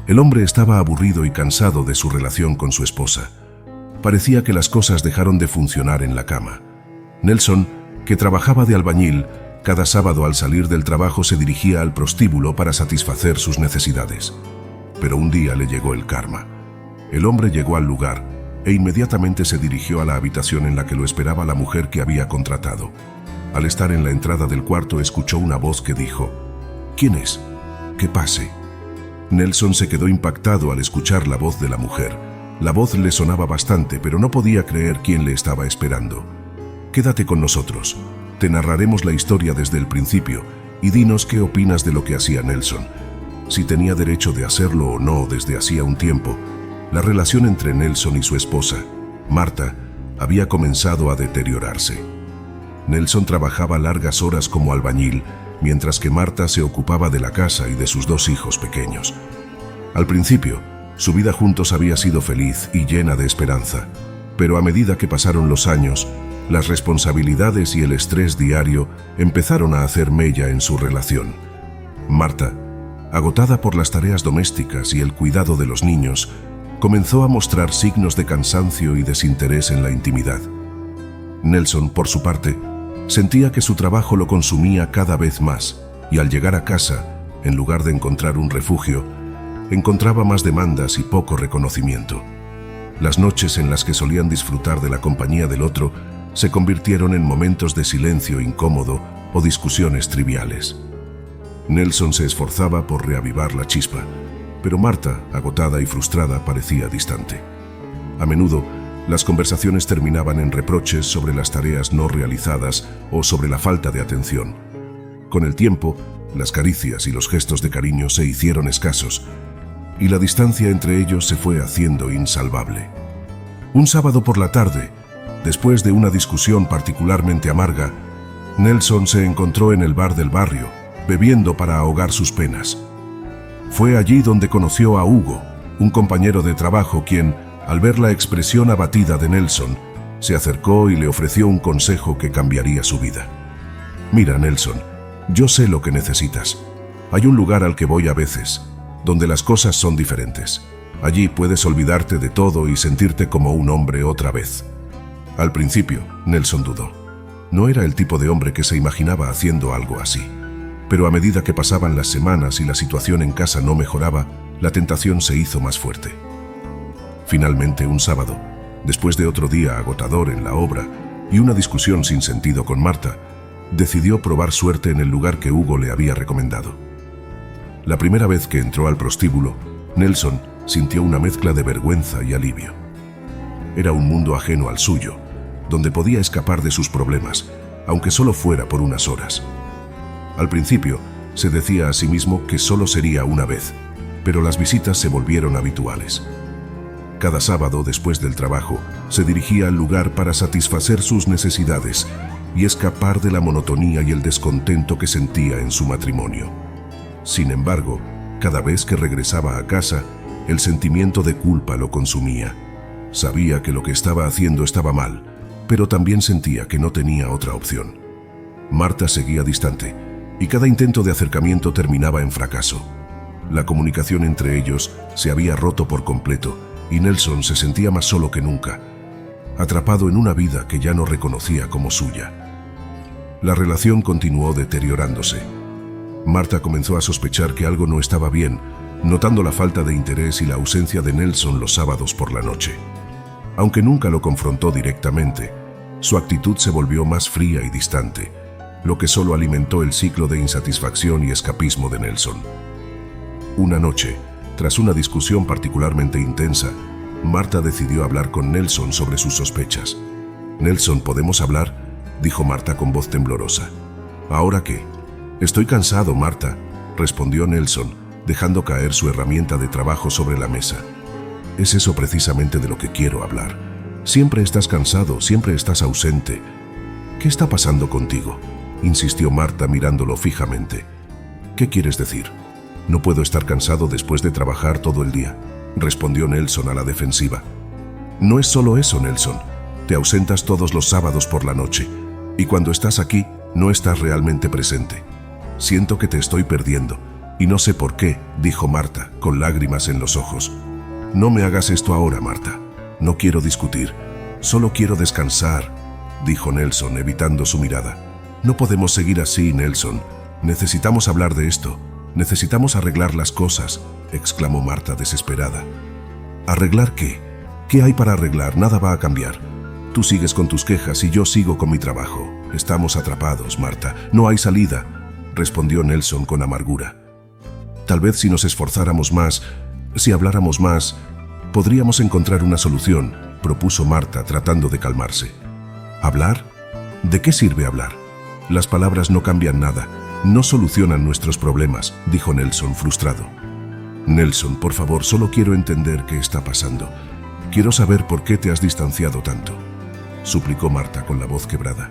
El hombre estaba aburrido y cansado de su relación con su esposa. Parecía que las cosas dejaron de funcionar en la cama. Nelson, que trabajaba de albañil, cada sábado al salir del trabajo se dirigía al prostíbulo para satisfacer sus necesidades. Pero un día le llegó el karma. El hombre llegó al lugar e inmediatamente se dirigió a la habitación en la que lo esperaba la mujer que había contratado. Al estar en la entrada del cuarto escuchó una voz que dijo: «¿Quién es? Que pase». Nelson se quedó impactado al escuchar la voz de la mujer. La voz le sonaba bastante, pero no podía creer quién le estaba esperando. «Quédate con nosotros. Te narraremos la historia desde el principio y dinos qué opinas de lo que hacía Nelson. Si tenía derecho de hacerlo o no desde hacía un tiempo». La relación entre Nelson y su esposa, Marta, había comenzado a deteriorarse. Nelson trabajaba largas horas como albañil, mientras que Marta se ocupaba de la casa y de sus 2 hijos pequeños. Al principio, su vida juntos había sido feliz y llena de esperanza, pero a medida que pasaron los años, las responsabilidades y el estrés diario empezaron a hacer mella en su relación. Marta, agotada por las tareas domésticas y el cuidado de los niños, comenzó a mostrar signos de cansancio y desinterés en la intimidad. Nelson, por su parte, sentía que su trabajo lo consumía cada vez más y al llegar a casa, en lugar de encontrar un refugio, encontraba más demandas y poco reconocimiento. Las noches en las que solían disfrutar de la compañía del otro se convirtieron en momentos de silencio incómodo o discusiones triviales. Nelson se esforzaba por reavivar la chispa, pero Marta, agotada y frustrada, parecía distante. A menudo, las conversaciones terminaban en reproches sobre las tareas no realizadas o sobre la falta de atención. Con el tiempo, las caricias y los gestos de cariño se hicieron escasos, y la distancia entre ellos se fue haciendo insalvable. Un sábado por la tarde, después de una discusión particularmente amarga, Nelson se encontró en el bar del barrio, bebiendo para ahogar sus penas. Fue allí donde conoció a Hugo, un compañero de trabajo quien, al ver la expresión abatida de Nelson, se acercó y le ofreció un consejo que cambiaría su vida. «Mira, Nelson, yo sé lo que necesitas. Hay un lugar al que voy a veces, donde las cosas son diferentes. Allí puedes olvidarte de todo y sentirte como un hombre otra vez». Al principio, Nelson dudó. No era el tipo de hombre que se imaginaba haciendo algo así. Pero a medida que pasaban las semanas y la situación en casa no mejoraba, la tentación se hizo más fuerte. Finalmente, un sábado, después de otro día agotador en la obra y una discusión sin sentido con Marta, decidió probar suerte en el lugar que Hugo le había recomendado. La primera vez que entró al prostíbulo, Nelson sintió una mezcla de vergüenza y alivio. Era un mundo ajeno al suyo, donde podía escapar de sus problemas, aunque solo fuera por unas horas. Al principio, se decía a sí mismo que solo sería una vez, pero las visitas se volvieron habituales. Cada sábado, después del trabajo, se dirigía al lugar para satisfacer sus necesidades y escapar de la monotonía y el descontento que sentía en su matrimonio. Sin embargo, cada vez que regresaba a casa, el sentimiento de culpa lo consumía. Sabía que lo que estaba haciendo estaba mal, pero también sentía que no tenía otra opción. Marta seguía distante, y cada intento de acercamiento terminaba en fracaso. La comunicación entre ellos se había roto por completo y Nelson se sentía más solo que nunca, atrapado en una vida que ya no reconocía como suya. La relación continuó deteriorándose. Marta comenzó a sospechar que algo no estaba bien, notando la falta de interés y la ausencia de Nelson los sábados por la noche. Aunque nunca lo confrontó directamente, su actitud se volvió más fría y distante, lo que solo alimentó el ciclo de insatisfacción y escapismo de Nelson. Una noche, tras una discusión particularmente intensa, Marta decidió hablar con Nelson sobre sus sospechas. «Nelson, ¿podemos hablar?», dijo Marta con voz temblorosa. «¿Ahora qué?». «Estoy cansado, Marta», respondió Nelson, dejando caer su herramienta de trabajo sobre la mesa. «Es eso precisamente de lo que quiero hablar. Siempre estás cansado, siempre estás ausente. ¿Qué está pasando contigo?», insistió Marta mirándolo fijamente. «¿Qué quieres decir?». «No puedo estar cansado después de trabajar todo el día», respondió Nelson a la defensiva. «No es solo eso, Nelson. Te ausentas todos los sábados por la noche, y cuando estás aquí, no estás realmente presente. Siento que te estoy perdiendo, Y no sé por qué, dijo Marta, con lágrimas en los ojos. No me hagas esto ahora, Marta. No quiero discutir. Solo quiero descansar, dijo Nelson, evitando su mirada. No podemos seguir así, Nelson. Necesitamos hablar de esto. Necesitamos arreglar las cosas, exclamó Marta desesperada. ¿Arreglar qué? ¿Qué hay para arreglar? Nada va a cambiar. Tú sigues con tus quejas y yo sigo con mi trabajo. Estamos atrapados, Marta. No hay salida, respondió Nelson con amargura. Tal vez si nos esforzáramos más, si habláramos más, podríamos encontrar una solución, propuso Marta tratando de calmarse. ¿Hablar? ¿De qué sirve hablar? Las palabras no cambian nada, no solucionan nuestros problemas, dijo Nelson frustrado. Nelson, por favor, solo quiero entender qué está pasando. Quiero saber por qué te has distanciado tanto, suplicó Marta con la voz quebrada.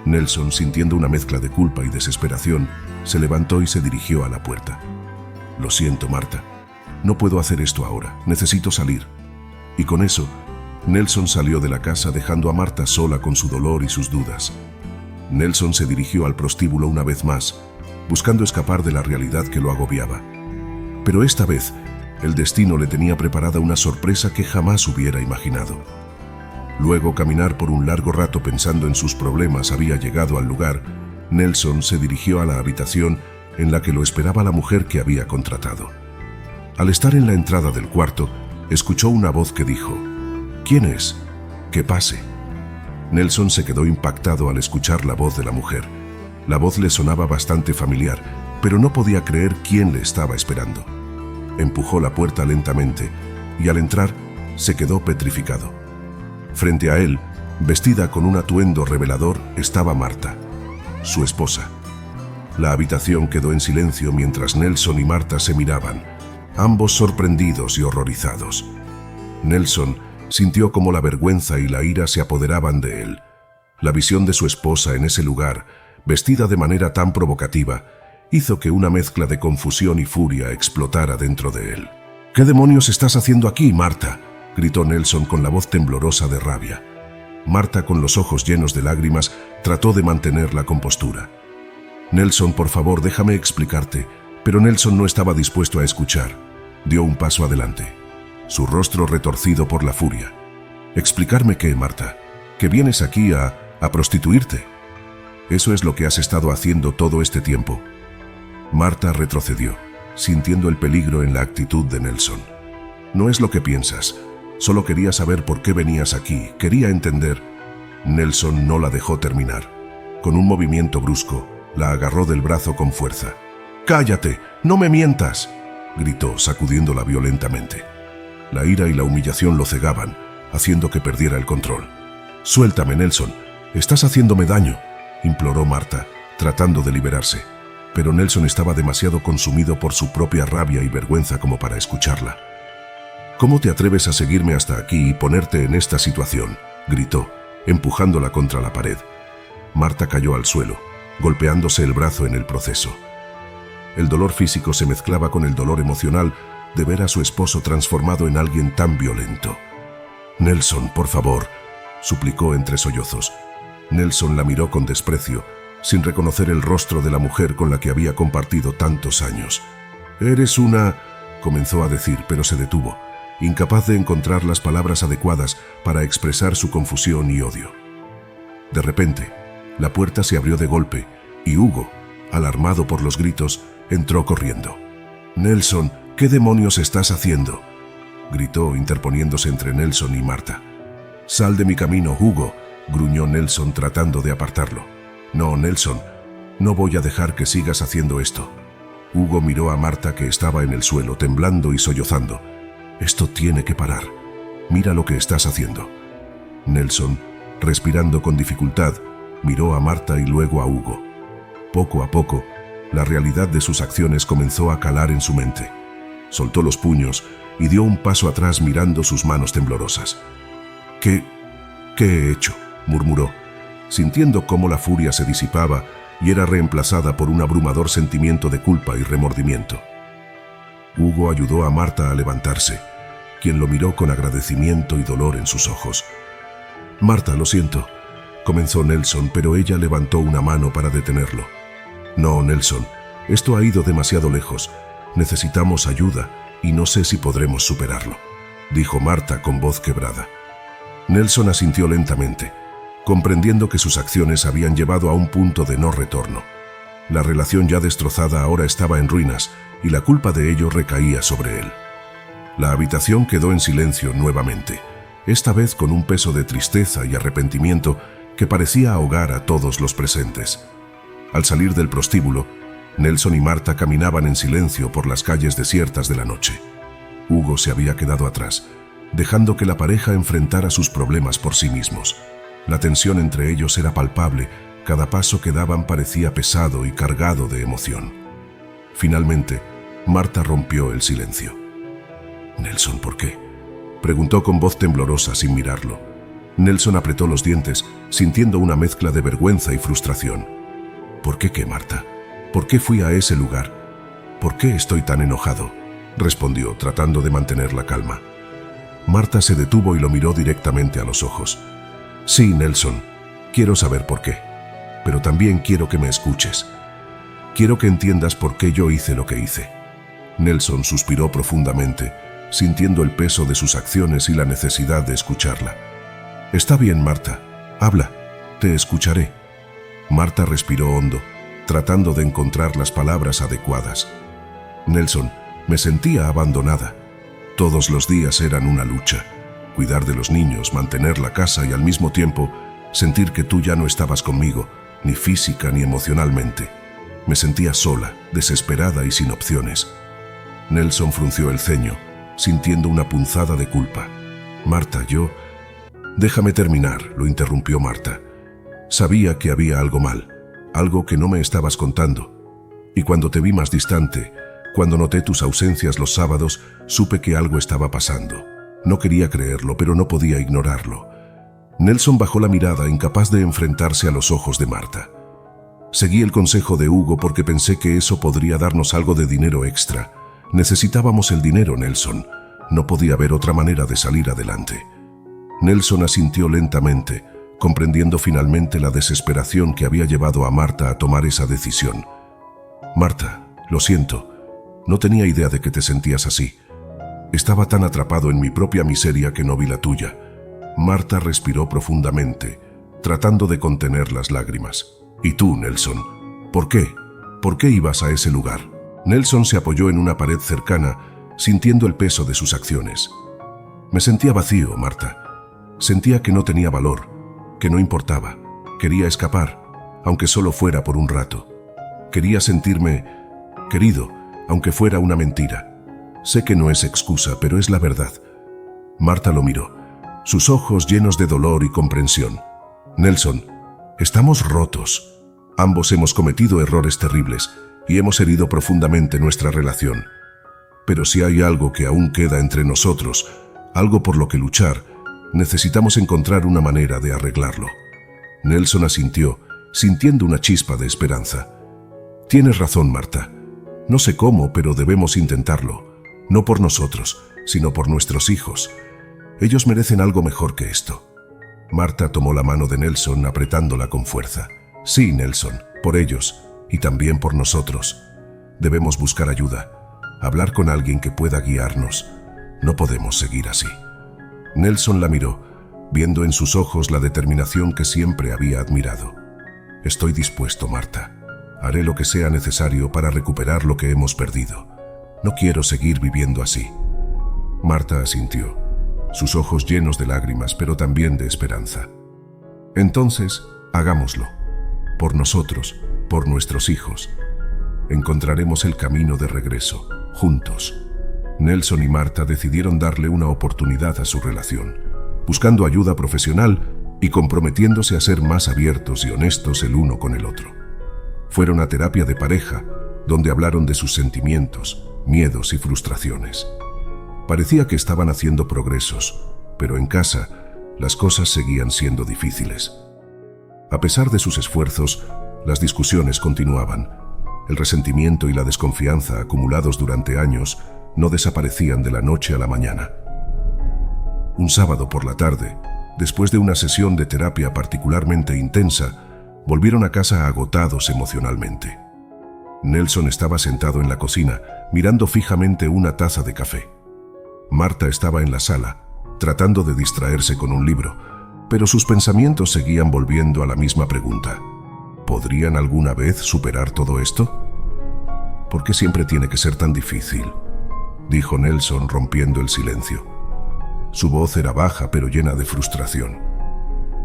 Nelson, sintiendo una mezcla de culpa y desesperación, se levantó y se dirigió a la puerta. Lo siento, Marta. No puedo hacer esto ahora. Necesito salir. Y con eso, Nelson salió de la casa dejando a Marta sola con su dolor y sus dudas. Nelson se dirigió al prostíbulo una vez más, buscando escapar de la realidad que lo agobiaba. Pero esta vez, el destino le tenía preparada una sorpresa que jamás hubiera imaginado. Luego, caminar por un largo rato pensando en sus problemas había llegado al lugar, Nelson se dirigió a la habitación en la que lo esperaba la mujer que había contratado. Al estar en la entrada del cuarto, escuchó una voz que dijo: «¿Quién es? Que pase». Nelson se quedó impactado al escuchar la voz de la mujer. La voz le sonaba bastante familiar, pero no podía creer quién le estaba esperando. Empujó la puerta lentamente y al entrar se quedó petrificado. Frente a él, vestida con un atuendo revelador, estaba Marta, su esposa. La habitación quedó en silencio mientras Nelson y Marta se miraban, ambos sorprendidos y horrorizados. Nelson sintió como la vergüenza y la ira se apoderaban de él. La visión de su esposa en ese lugar, vestida de manera tan provocativa, hizo que una mezcla de confusión y furia explotara dentro de él. «¿Qué demonios estás haciendo aquí, Marta?», gritó Nelson con la voz temblorosa de rabia. Marta, con los ojos llenos de lágrimas, trató de mantener la compostura. «Nelson, por favor, déjame explicarte», pero Nelson no estaba dispuesto a escuchar. Dio un paso adelante, su rostro retorcido por la furia. «¿Explicarme qué, Marta? ¿Que vienes aquí a prostituirte? Eso es lo que has estado haciendo todo este tiempo». Marta retrocedió, sintiendo el peligro en la actitud de Nelson. «No es lo que piensas. Solo quería saber por qué venías aquí. Quería entender». Nelson no la dejó terminar. Con un movimiento brusco, la agarró del brazo con fuerza. «¡Cállate! ¡No me mientas!», gritó, sacudiéndola violentamente. La ira y la humillación lo cegaban, haciendo que perdiera el control. «Suéltame, Nelson. Estás haciéndome daño», imploró Marta, tratando de liberarse. Pero Nelson estaba demasiado consumido por su propia rabia y vergüenza como para escucharla. «¿Cómo te atreves a seguirme hasta aquí y ponerte en esta situación?», gritó, empujándola contra la pared. Marta cayó al suelo, golpeándose el brazo en el proceso. El dolor físico se mezclaba con el dolor emocional de ver a su esposo transformado en alguien tan violento. «Nelson, por favor», suplicó entre sollozos. Nelson la miró con desprecio, sin reconocer el rostro de la mujer con la que había compartido tantos años. «Eres una...», comenzó a decir, pero se detuvo, incapaz de encontrar las palabras adecuadas para expresar su confusión y odio. De repente, la puerta se abrió de golpe y Hugo, alarmado por los gritos, entró corriendo. «Nelson, ¿qué demonios estás haciendo?», gritó, interponiéndose entre Nelson y Marta. «Sal de mi camino, Hugo», gruñó Nelson tratando de apartarlo. «No, Nelson, no voy a dejar que sigas haciendo esto». Hugo miró a Marta, que estaba en el suelo, temblando y sollozando. «Esto tiene que parar. Mira lo que estás haciendo». Nelson, respirando con dificultad, miró a Marta y luego a Hugo. Poco a poco, la realidad de sus acciones comenzó a calar en su mente. Soltó los puños y dio un paso atrás mirando sus manos temblorosas. ¿Qué he hecho?», murmuró, sintiendo cómo la furia se disipaba y era reemplazada por un abrumador sentimiento de culpa y remordimiento. Hugo ayudó a Marta a levantarse, quien lo miró con agradecimiento y dolor en sus ojos. «Marta, lo siento», comenzó Nelson, pero ella levantó una mano para detenerlo. «No, Nelson, Esto ha ido demasiado lejos. Necesitamos ayuda y no sé si podremos superarlo, dijo Marta con voz quebrada. Nelson asintió lentamente, comprendiendo que sus acciones habían llevado a un punto de no retorno. La relación ya destrozada ahora estaba en ruinas y la culpa de ello recaía sobre él. La habitación quedó en silencio nuevamente, esta vez con un peso de tristeza y arrepentimiento que parecía ahogar a todos los presentes. Al salir del prostíbulo, Nelson y Marta caminaban en silencio por las calles desiertas de la noche. Hugo se había quedado atrás, dejando que la pareja enfrentara sus problemas por sí mismos. La tensión entre ellos era palpable, cada paso que daban parecía pesado y cargado de emoción. Finalmente, Marta rompió el silencio. «Nelson, ¿por qué?», preguntó con voz temblorosa sin mirarlo. Nelson apretó los dientes, sintiendo una mezcla de vergüenza y frustración. «¿Por qué, Marta? ¿Por qué fui a ese lugar? ¿Por qué estoy tan enojado?», respondió, tratando de mantener la calma. Marta se detuvo y lo miró directamente a los ojos. «Sí, Nelson, quiero saber por qué, pero también quiero que me escuches. Quiero que entiendas por qué yo hice lo que hice». Nelson suspiró profundamente, sintiendo el peso de sus acciones y la necesidad de escucharla. «Está bien, Marta, habla, te escucharé». Marta respiró hondo, tratando de encontrar las palabras adecuadas. «Nelson, me sentía abandonada. Todos los días eran una lucha. Cuidar de los niños, mantener la casa y al mismo tiempo sentir que tú ya no estabas conmigo, ni física ni emocionalmente. Me sentía sola, desesperada y sin opciones». Nelson frunció el ceño, sintiendo una punzada de culpa. «Marta, yo...» «Déjame terminar», lo interrumpió Marta. «Sabía que había algo mal, algo que no me estabas contando. Y cuando te vi más distante, cuando noté tus ausencias los sábados, supe que algo estaba pasando. No quería creerlo, pero no podía ignorarlo». Nelson bajó la mirada, incapaz de enfrentarse a los ojos de Marta. «Seguí el consejo de Hugo porque pensé que eso podría darnos algo de dinero extra. Necesitábamos el dinero, Nelson. No podía haber otra manera de salir adelante». Nelson asintió lentamente, comprendiendo finalmente la desesperación que había llevado a Marta a tomar esa decisión. «Marta, lo siento. No tenía idea de que te sentías así. Estaba tan atrapado en mi propia miseria que no vi la tuya». Marta respiró profundamente, tratando de contener las lágrimas. «¿Y tú, Nelson? ¿Por qué? ¿Por qué ibas a ese lugar?». Nelson se apoyó en una pared cercana, sintiendo el peso de sus acciones. «Me sentía vacío, Marta. Sentía que no tenía valor, que no importaba. Quería escapar, aunque solo fuera por un rato. Quería sentirme querido, aunque fuera una mentira. Sé que no es excusa, pero es la verdad». Marta lo miró, sus ojos llenos de dolor y comprensión. «Nelson, estamos rotos. Ambos hemos cometido errores terribles y hemos herido profundamente nuestra relación. Pero si hay algo que aún queda entre nosotros, algo por lo que luchar, necesitamos encontrar una manera de arreglarlo». Nelson asintió, sintiendo una chispa de esperanza. «Tienes razón, Marta. No sé cómo, pero debemos intentarlo. No por nosotros, sino por nuestros hijos. Ellos merecen algo mejor que esto». Marta tomó la mano de Nelson apretándola con fuerza. «Sí, Nelson, por ellos y también por nosotros. Debemos buscar ayuda, hablar con alguien que pueda guiarnos. No podemos seguir así». Nelson la miró, viendo en sus ojos la determinación que siempre había admirado. «Estoy dispuesto, Marta. Haré lo que sea necesario para recuperar lo que hemos perdido. No quiero seguir viviendo así». Marta asintió, sus ojos llenos de lágrimas, pero también de esperanza. «Entonces, hagámoslo. Por nosotros, por nuestros hijos. Encontraremos el camino de regreso, juntos». Nelson y Marta decidieron darle una oportunidad a su relación, buscando ayuda profesional y comprometiéndose a ser más abiertos y honestos el uno con el otro. Fueron a terapia de pareja, donde hablaron de sus sentimientos, miedos y frustraciones. Parecía que estaban haciendo progresos, pero en casa las cosas seguían siendo difíciles. A pesar de sus esfuerzos, las discusiones continuaban. El resentimiento y la desconfianza acumulados durante años no desaparecían de la noche a la mañana. Un sábado por la tarde, después de una sesión de terapia particularmente intensa, volvieron a casa agotados emocionalmente. Nelson estaba sentado en la cocina, mirando fijamente una taza de café. Marta estaba en la sala, tratando de distraerse con un libro, pero sus pensamientos seguían volviendo a la misma pregunta. ¿Podrían alguna vez superar todo esto? ¿Por qué siempre tiene que ser tan difícil?, dijo Nelson, rompiendo el silencio. Su voz era baja pero llena de frustración.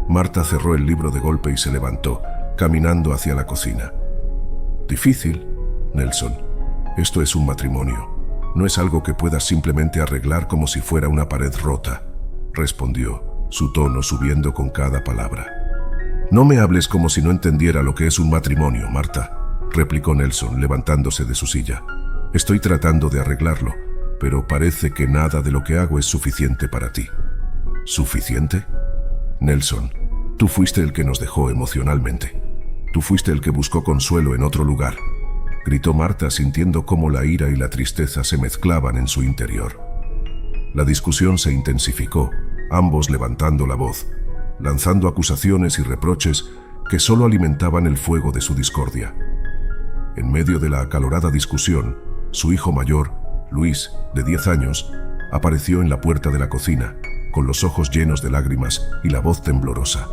Marta cerró el libro de golpe y se levantó, caminando hacia la cocina. ¿Difícil, Nelson? Esto es un matrimonio. No es algo que puedas simplemente arreglar como si fuera una pared rota, respondió, su tono subiendo con cada palabra. No me hables como si no entendiera lo que es un matrimonio, Marta, replicó Nelson, levantándose de su silla. Estoy tratando de arreglarlo, pero parece que nada de lo que hago es suficiente para ti. ¿Suficiente? Nelson, tú fuiste el que nos dejó emocionalmente. Tú fuiste el que buscó consuelo en otro lugar, gritó Marta, sintiendo cómo la ira y la tristeza se mezclaban en su interior. La discusión se intensificó, ambos levantando la voz, lanzando acusaciones y reproches que solo alimentaban el fuego de su discordia. En medio de la acalorada discusión, su hijo mayor, Luis, de 10 años, apareció en la puerta de la cocina, con los ojos llenos de lágrimas y la voz temblorosa.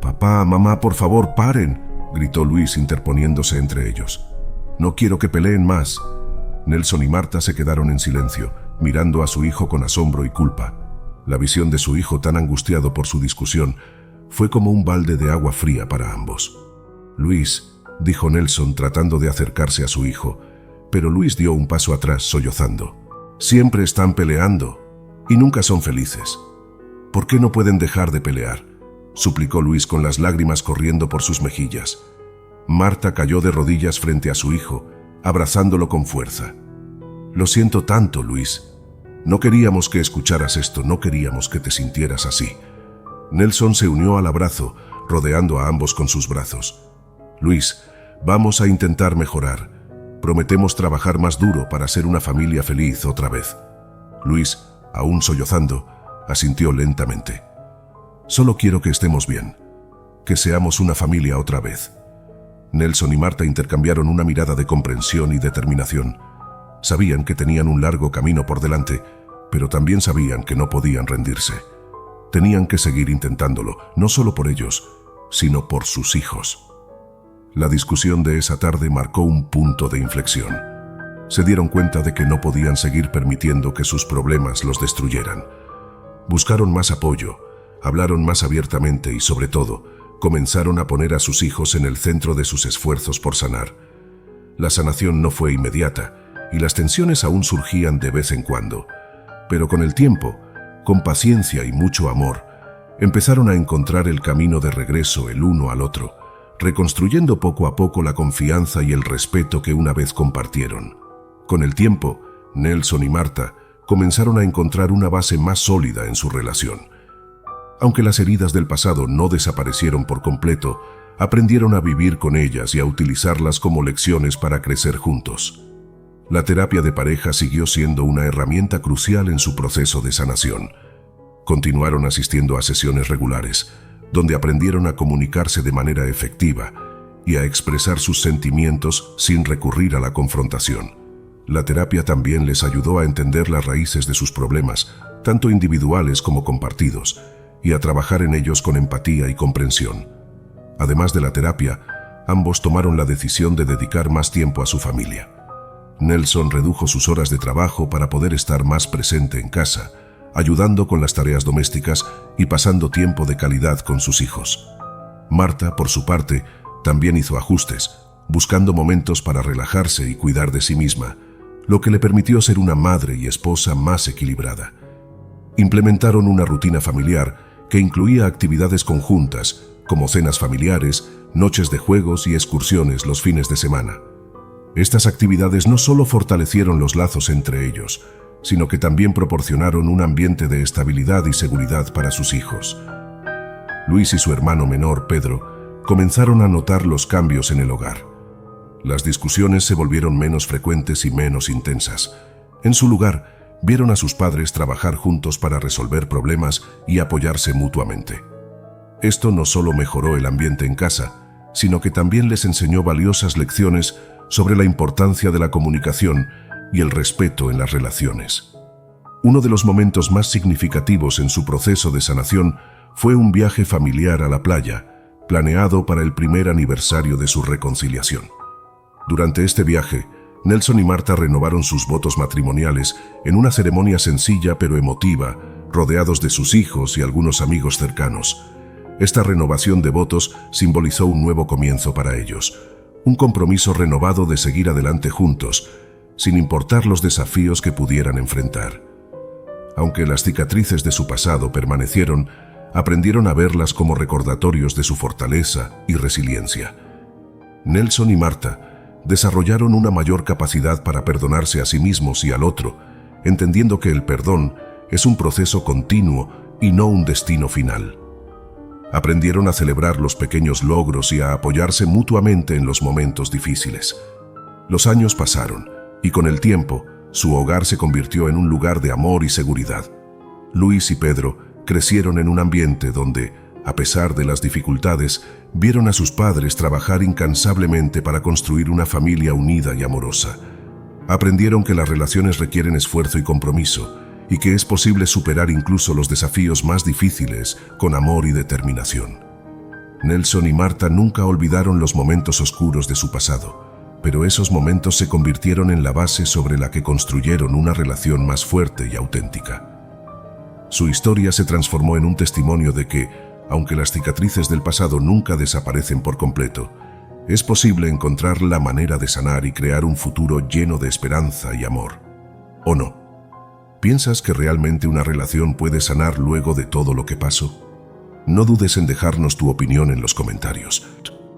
«Papá, mamá, por favor, paren», gritó Luis, interponiéndose entre ellos. «No quiero que peleen más». Nelson y Marta se quedaron en silencio, mirando a su hijo con asombro y culpa. La visión de su hijo, tan angustiado por su discusión, fue como un balde de agua fría para ambos. «Luis», dijo Nelson, tratando de acercarse a su hijo, pero Luis dio un paso atrás, sollozando. «Siempre están peleando y nunca son felices. ¿Por qué no pueden dejar de pelear?», suplicó Luis con las lágrimas corriendo por sus mejillas. Marta cayó de rodillas frente a su hijo, abrazándolo con fuerza. «Lo siento tanto, Luis. No queríamos que escucharas esto, no queríamos que te sintieras así». Nelson se unió al abrazo, rodeando a ambos con sus brazos. «Luis, vamos a intentar mejorar. Prometemos trabajar más duro para ser una familia feliz otra vez». Luis, aún sollozando, asintió lentamente. «Solo quiero que estemos bien, que seamos una familia otra vez». Nelson y Marta intercambiaron una mirada de comprensión y determinación. Sabían que tenían un largo camino por delante, pero también sabían que no podían rendirse. Tenían que seguir intentándolo, no solo por ellos, sino por sus hijos. La discusión de esa tarde marcó un punto de inflexión. Se dieron cuenta de que no podían seguir permitiendo que sus problemas los destruyeran. Buscaron más apoyo, hablaron más abiertamente y, sobre todo, comenzaron a poner a sus hijos en el centro de sus esfuerzos por sanar. La sanación no fue inmediata y las tensiones aún surgían de vez en cuando, pero con el tiempo, con paciencia y mucho amor, empezaron a encontrar el camino de regreso el uno al otro, reconstruyendo poco a poco la confianza y el respeto que una vez compartieron. Con el tiempo, Nelson y Marta comenzaron a encontrar una base más sólida en su relación. Aunque las heridas del pasado no desaparecieron por completo, aprendieron a vivir con ellas y a utilizarlas como lecciones para crecer juntos. La terapia de pareja siguió siendo una herramienta crucial en su proceso de sanación. Continuaron asistiendo a sesiones regulares, donde aprendieron a comunicarse de manera efectiva y a expresar sus sentimientos sin recurrir a la confrontación. La terapia también les ayudó a entender las raíces de sus problemas, tanto individuales como compartidos, y a trabajar en ellos con empatía y comprensión. Además de la terapia, ambos tomaron la decisión de dedicar más tiempo a su familia. Nelson redujo sus horas de trabajo para poder estar más presente en casa, ayudando con las tareas domésticas y pasando tiempo de calidad con sus hijos. Marta, por su parte, también hizo ajustes, buscando momentos para relajarse y cuidar de sí misma, lo que le permitió ser una madre y esposa más equilibrada. Implementaron una rutina familiar que incluía actividades conjuntas, como cenas familiares, noches de juegos y excursiones los fines de semana. Estas actividades no solo fortalecieron los lazos entre ellos, sino que también proporcionaron un ambiente de estabilidad y seguridad para sus hijos. Luis y su hermano menor, Pedro, comenzaron a notar los cambios en el hogar. Las discusiones se volvieron menos frecuentes y menos intensas. En su lugar, vieron a sus padres trabajar juntos para resolver problemas y apoyarse mutuamente. Esto no solo mejoró el ambiente en casa, sino que también les enseñó valiosas lecciones sobre la importancia de la comunicación y el respeto en las relaciones. Uno de los momentos más significativos en su proceso de sanación fue un viaje familiar a la playa, planeado para el primer aniversario de su reconciliación. Durante este viaje, Nelson y Marta renovaron sus votos matrimoniales en una ceremonia sencilla pero emotiva, rodeados de sus hijos y algunos amigos cercanos. Esta renovación de votos simbolizó un nuevo comienzo para ellos, un compromiso renovado de seguir adelante juntos, sin importar los desafíos que pudieran enfrentar. Aunque las cicatrices de su pasado permanecieron, aprendieron a verlas como recordatorios de su fortaleza y resiliencia. Nelson y Marta desarrollaron una mayor capacidad para perdonarse a sí mismos y al otro, entendiendo que el perdón es un proceso continuo y no un destino final. Aprendieron a celebrar los pequeños logros y a apoyarse mutuamente en los momentos difíciles. Los años pasaron y con el tiempo, su hogar se convirtió en un lugar de amor y seguridad. Luis y Pedro crecieron en un ambiente donde, a pesar de las dificultades, vieron a sus padres trabajar incansablemente para construir una familia unida y amorosa. Aprendieron que las relaciones requieren esfuerzo y compromiso, y que es posible superar incluso los desafíos más difíciles con amor y determinación. Nelson y Marta nunca olvidaron los momentos oscuros de su pasado, pero esos momentos se convirtieron en la base sobre la que construyeron una relación más fuerte y auténtica. Su historia se transformó en un testimonio de que, aunque las cicatrices del pasado nunca desaparecen por completo, es posible encontrar la manera de sanar y crear un futuro lleno de esperanza y amor. ¿O no? ¿Piensas que realmente una relación puede sanar luego de todo lo que pasó? No dudes en dejarnos tu opinión en los comentarios.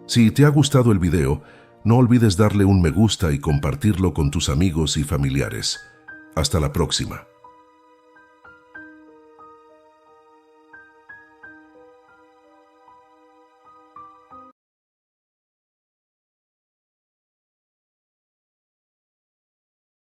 Si te ha gustado el video, no olvides darle un me gusta y compartirlo con tus amigos y familiares. Hasta la próxima.